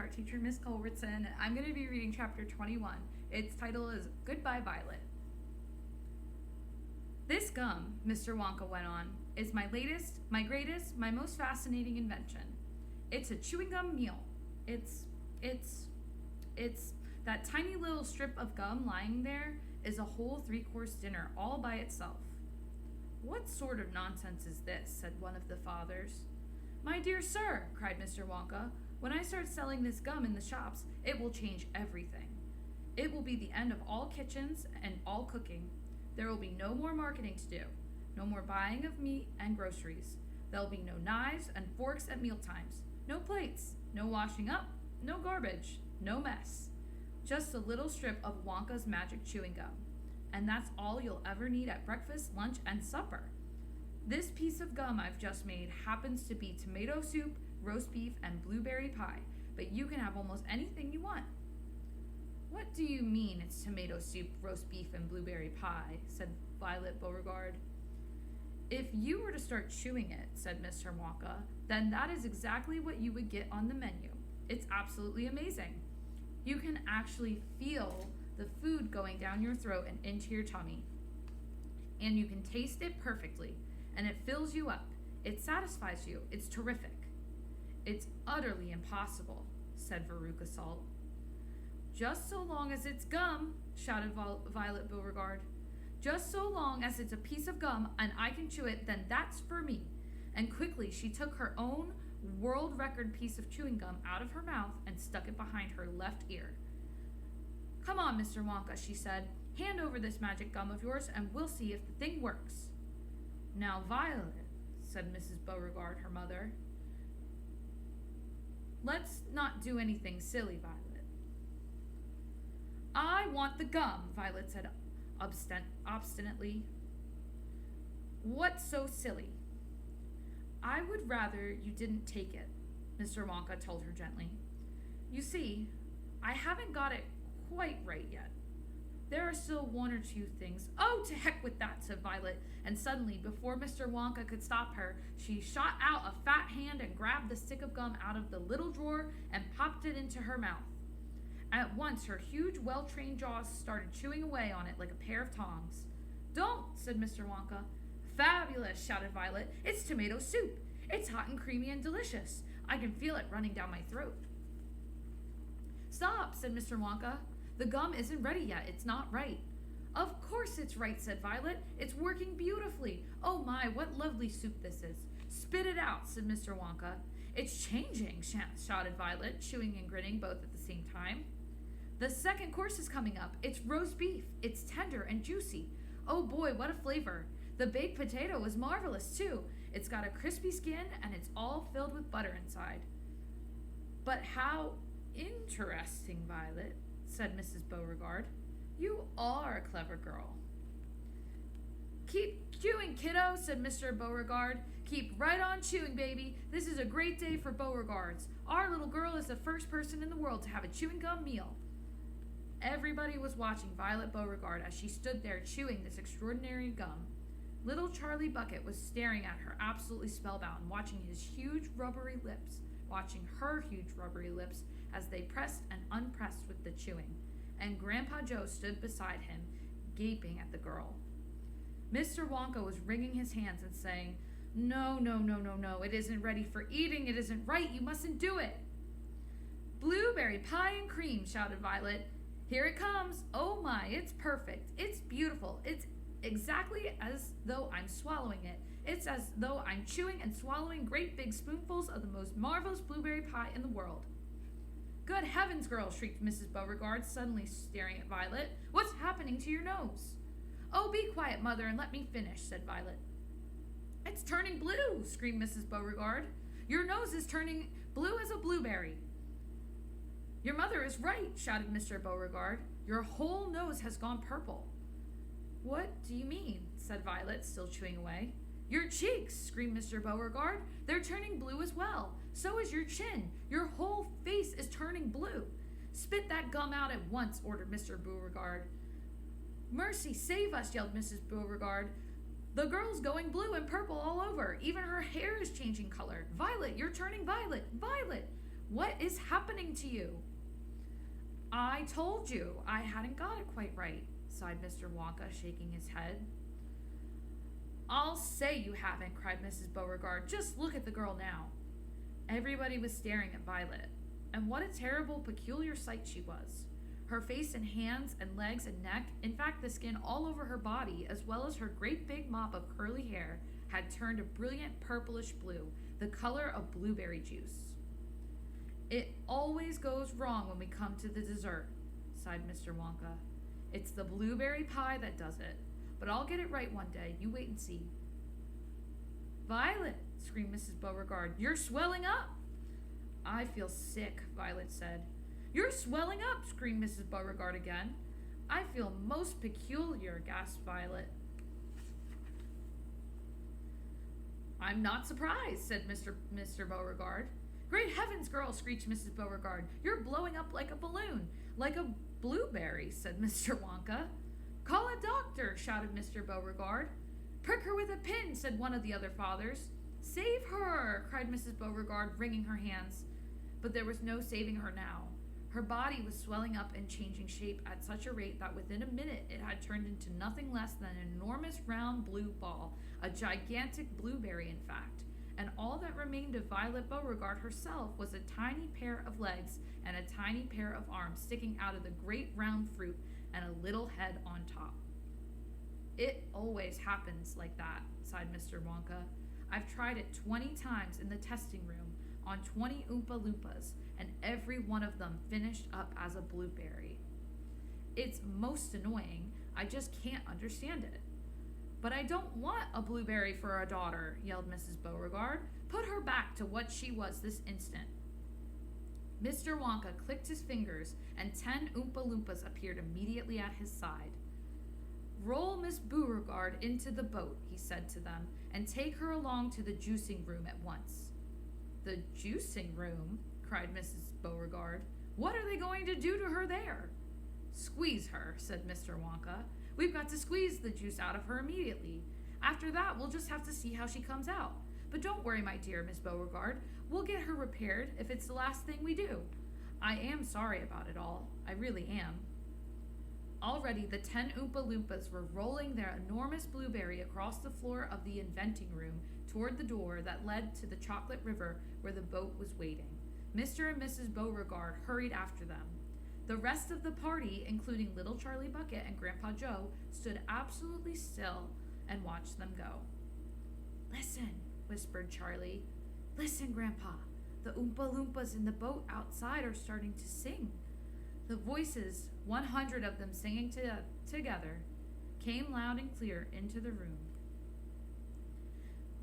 art teacher, Miss Culbertson. I'm going to be reading chapter 21. Its title is Goodbye, Violet. This gum, Mr. Wonka went on, is my latest, my greatest, my most fascinating invention. It's a chewing gum meal. It's that tiny little strip of gum lying there is a whole 3-course dinner all by itself. What sort of nonsense is this? Said one of the fathers. My dear sir, cried Mr. Wonka, when I start selling this gum in the shops, it will change everything. It will be the end of all kitchens and all cooking. There will be no more marketing to do, no more buying of meat and groceries. There'll be no knives and forks at mealtimes, no plates, no washing up, no garbage, no mess. Just a little strip of Wonka's magic chewing gum. And that's all you'll ever need at breakfast, lunch, and supper. This piece of gum I've just made happens to be tomato soup, roast beef, and blueberry pie, but you can have almost anything you want. What do you mean it's tomato soup, roast beef, and blueberry pie? Said Violet Beauregarde. If you were to start chewing it, said Mr. Wonka, then that is exactly what you would get on the menu. It's absolutely amazing. You can actually feel the food going down your throat and into your tummy. And you can taste it perfectly, and it fills you up. It satisfies you. It's terrific. It's utterly impossible, said Veruca Salt. Just so long as it's gum, shouted Violet Beauregarde. Just so long as it's a piece of gum and I can chew it, then that's for me. And quickly she took her own world record piece of chewing gum out of her mouth and stuck it behind her left ear. Come on, Mr. Wonka, she said. Hand over this magic gum of yours and we'll see if the thing works. Now, Violet, said Mrs. Beauregarde, her mother, let's not do anything silly, Violet. I want the gum, Violet said obstinately. What's so silly? I would rather you didn't take it, Mr. Wonka told her gently. You see, I haven't got it quite right yet. There are still one or two things. Oh, to heck with that, said Violet, and suddenly, before Mr. Wonka could stop her, she shot out a fat hand and grabbed the stick of gum out of the little drawer and popped it into her mouth. At once, her huge, well-trained jaws started chewing away on it like a pair of tongs. Don't, said Mr. Wonka. Fabulous, shouted Violet. It's tomato soup. It's hot and creamy and delicious. I can feel it running down my throat. Stop, said Mr. Wonka. The gum isn't ready yet. It's not right. Of course it's right, said Violet. It's working beautifully. Oh my, what lovely soup this is. Spit it out, said Mr. Wonka. It's changing, shouted Violet, chewing and grinning both at the same time. The second course is coming up. It's roast beef. It's tender and juicy. Oh boy, what a flavor. The baked potato is marvelous, too. It's got a crispy skin and it's all filled with butter inside. But how interesting, Violet, said Mrs. Beauregarde. You are a clever girl. Keep chewing, kiddo, said Mr. Beauregarde. Keep right on chewing, baby. This is a great day for Beauregardes. Our little girl is the first person in the world to have a chewing gum meal. Everybody was watching Violet Beauregarde as she stood there chewing this extraordinary gum. Little Charlie Bucket was staring at her absolutely spellbound, watching her huge rubbery lips as they pressed and unpressed with the chewing, and Grandpa Joe stood beside him, gaping at the girl. Mr. Wonka was wringing his hands and saying, No, it isn't ready for eating, it isn't right, you mustn't do it. Blueberry pie and cream, shouted Violet. Here it comes. Oh my, it's perfect. It's beautiful. It's exactly as though I'm swallowing it. It's as though I'm chewing and swallowing great big spoonfuls of the most marvelous blueberry pie in the world. Good heavens, girl, shrieked Mrs. Beauregarde, suddenly staring at Violet. What's happening to your nose? Oh, be quiet, Mother, and let me finish, said Violet. It's turning blue, screamed Mrs. Beauregarde. Your nose is turning blue as a blueberry. Your mother is right, shouted Mr. Beauregarde. Your whole nose has gone purple. What do you mean? Said Violet, still chewing away. Your cheeks, screamed Mr. Beauregarde. They're turning blue as well. So is your chin. Your whole face is turning blue. Spit that gum out at once, ordered Mr. Beauregarde. Mercy, save us, yelled Mrs. Beauregarde. The girl's going blue and purple all over. Even her hair is changing color. Violet, you're turning violet. Violet! What is happening to you?" "I told you I hadn't got it quite right," sighed Mr. Wonka, shaking his head. "I'll say you haven't," cried Mrs. Beauregard. "Just look at the girl now." Everybody was staring at Violet, and what a terrible, peculiar sight she was. Her face and hands and legs and neck, in fact the skin all over her body, as well as her great big mop of curly hair, had turned a brilliant purplish blue, the color of blueberry juice. "It always goes wrong when we come to the dessert," sighed Mr. Wonka. "It's the blueberry pie that does it. But I'll get it right one day. You wait and see." "Violet," screamed Mrs. Beauregard, "you're swelling up." "I feel sick," Violet said. "You're swelling up," screamed Mrs. Beauregard again. "I feel most peculiar," gasped Violet. "I'm not surprised," said Mr. Beauregard. "Great heavens, girl," screeched Mrs. Beauregard. "You're blowing up like a balloon." "Like a blueberry," said Mr. Wonka. "Call a doctor," shouted Mr. Beauregard. "Prick her with a pin," said one of the other fathers. "Save her," cried Mrs. Beauregard, wringing her hands. But there was no saving her now. Her body was swelling up and changing shape at such a rate that within a minute it had turned into nothing less than an enormous round blue ball, a gigantic blueberry in fact, and all that remained of Violet Beauregard herself was a tiny pair of legs and a tiny pair of arms sticking out of the great round fruit and a little head on top. "It always happens like that," sighed Mr. Wonka. "I've tried it 20 times in the testing room on 20 Oompa Loompas, and every one of them finished up as a blueberry. It's most annoying. I just can't understand it." "But I don't want a blueberry for a daughter," yelled Mrs. Beauregard. "Put her back to what she was this instant." Mr. Wonka clicked his fingers, and 10 Oompa Loompas appeared immediately at his side. "Roll Miss Beauregard into the boat," he said to them, "and take her along to the juicing room at once." "The juicing room?" cried Mrs. Beauregard. "What are they going to do to her there?" "Squeeze her," said Mr. Wonka. "We've got to squeeze the juice out of her immediately. After that, we'll just have to see how she comes out. But don't worry, my dear Miss Beauregard. We'll get her repaired if it's the last thing we do. I am sorry about it all. I really am." Already the 10 Oompa Loompas were rolling their enormous blueberry across the floor of the inventing room toward the door that led to the chocolate river where the boat was waiting. Mr. and Mrs. Beauregard hurried after them. The rest of the party, including little Charlie Bucket and Grandpa Joe, stood absolutely still and watched them go. "Listen," whispered Charlie. "Listen, Grandpa. The Oompa Loompas in the boat outside are starting to sing." The voices, 100 of them singing together, came loud and clear into the room.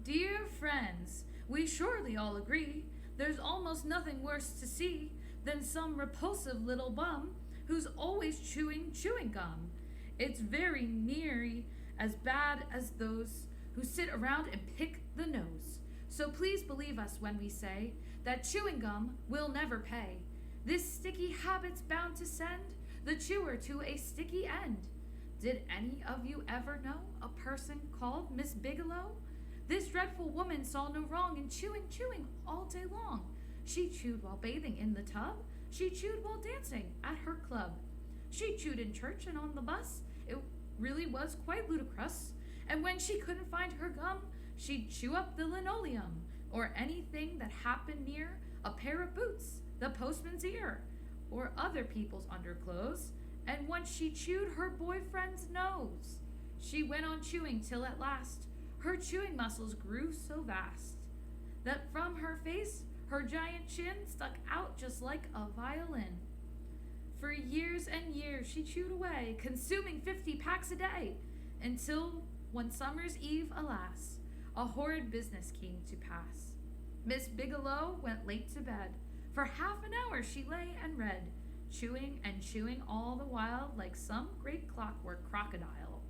"Dear friends, we surely all agree there's almost nothing worse to see than some repulsive little bum who's always chewing chewing gum. It's very nearly as bad as those who sit around and pick the nose. So please believe us when we say that chewing gum will never pay. This sticky habit's bound to send the chewer to a sticky end. Did any of you ever know a person called Miss Bigelow? This dreadful woman saw no wrong in chewing all day long. She chewed while bathing in the tub. She chewed while dancing at her club. She chewed in church and on the bus. It really was quite ludicrous. And when she couldn't find her gum, she'd chew up the linoleum, or anything that happened near a pair of boots, the postman's ear, or other people's underclothes. And once she chewed her boyfriend's nose. She went on chewing till at last her chewing muscles grew so vast that from her face her giant chin stuck out just like a violin. For years and years she chewed away, consuming 50 packs a day, until one summer's eve, alas, a horrid business came to pass. Miss Bigelow went late to bed. For half an hour she lay and read, chewing and chewing all the while like some great clockwork crocodile.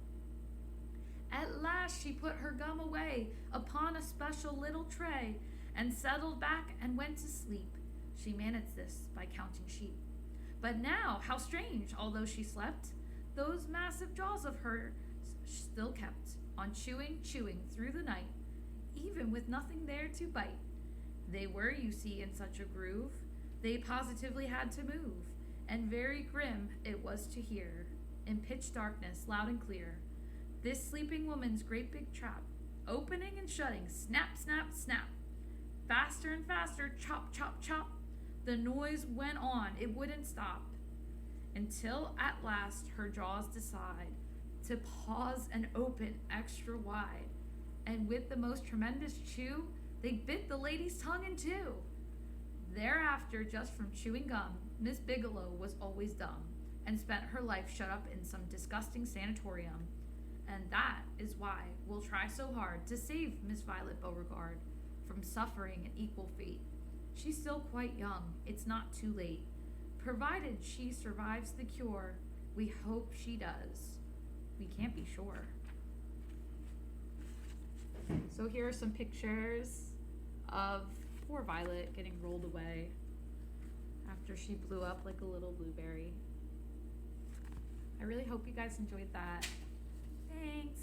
At last she put her gum away upon a special little tray and settled back and went to sleep. She managed this by counting sheep. But now, how strange, although she slept, those massive jaws of hers still kept on chewing through the night, even with nothing there to bite. They were, you see, in such a groove They positively had to move, and very grim it was to hear, in pitch darkness, loud and clear, this sleeping woman's great big trap, opening and shutting, snap, snap, snap. Faster and faster, chop, chop, chop. The noise went on, it wouldn't stop, until at last her jaws decide to pause and open extra wide, and with the most tremendous chew, they bit the lady's tongue in two. Thereafter, just from chewing gum, Miss Bigelow was always dumb, and spent her life shut up in some disgusting sanatorium. And that is why we'll try so hard to save Miss Violet Beauregard from suffering an equal fate. She's still quite young, it's not too late. Provided she survives the cure, we hope she does. We can't be sure. So here are some pictures of poor Violet getting rolled away after she blew up like a little blueberry. I really hope you guys enjoyed that. Thanks.